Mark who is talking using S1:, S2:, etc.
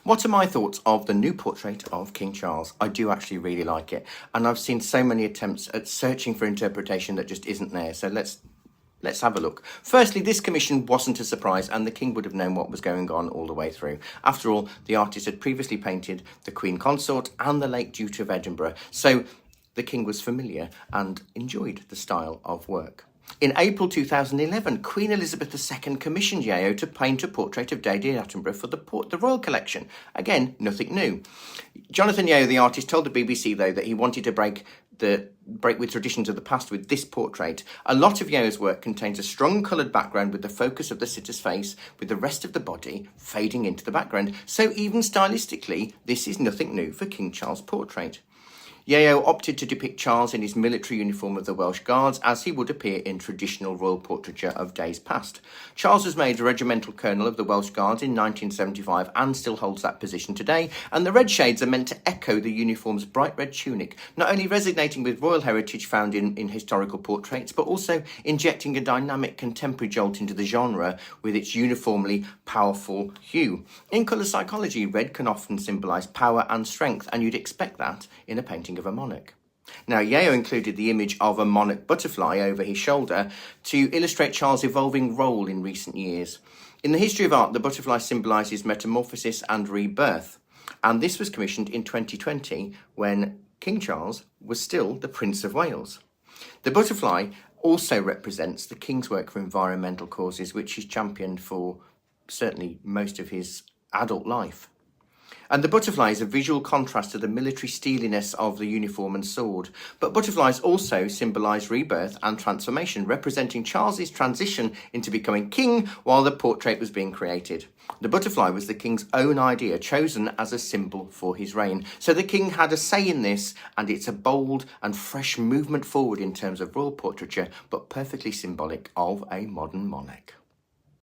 S1: What are my thoughts of the new portrait of King Charles? I do actually really like it, and I've seen so many attempts at searching for interpretation that just isn't there. So let's have a look. Firstly, this commission wasn't a surprise, and the king would have known what was going on all the way through. After all, the artist had previously painted the Queen Consort and the late Duke of Edinburgh, so the king was familiar and enjoyed the style of work. In April 2011, Queen Elizabeth II commissioned Yeo to paint a portrait of David Attenborough for the Royal Collection. Again, nothing new. Jonathan Yeo, the artist, told the BBC, though, that he wanted to break with traditions of the past with this portrait. A lot of Yeo's work contains a strong coloured background with the focus of the sitter's face, with the rest of the body fading into the background. So even stylistically, this is nothing new for King Charles' portrait. Yeo opted to depict Charles in his military uniform of the Welsh Guards, as he would appear in traditional royal portraiture of days past. Charles was made a regimental colonel of the Welsh Guards in 1975 and still holds that position today, and the red shades are meant to echo the uniform's bright red tunic, not only resonating with royal heritage found in historical portraits, but also injecting a dynamic contemporary jolt into the genre with its uniformly powerful hue. In colour psychology, red can often symbolise power and strength, and you'd expect that in a painting of a monarch. Now, Yeo included the image of a monarch butterfly over his shoulder to illustrate Charles' evolving role in recent years. In the history of art, the butterfly symbolises metamorphosis and rebirth, and this was commissioned in 2020 when King Charles was still the Prince of Wales. The butterfly also represents the King's work for environmental causes, which he's championed for certainly most of his adult life. And the butterfly is a visual contrast to the military steeliness of the uniform and sword. But butterflies also symbolise rebirth and transformation, representing Charles's transition into becoming king while the portrait was being created. The butterfly was the king's own idea, chosen as a symbol for his reign. So the king had a say in this, and it's a bold and fresh movement forward in terms of royal portraiture, but perfectly symbolic of a modern monarch.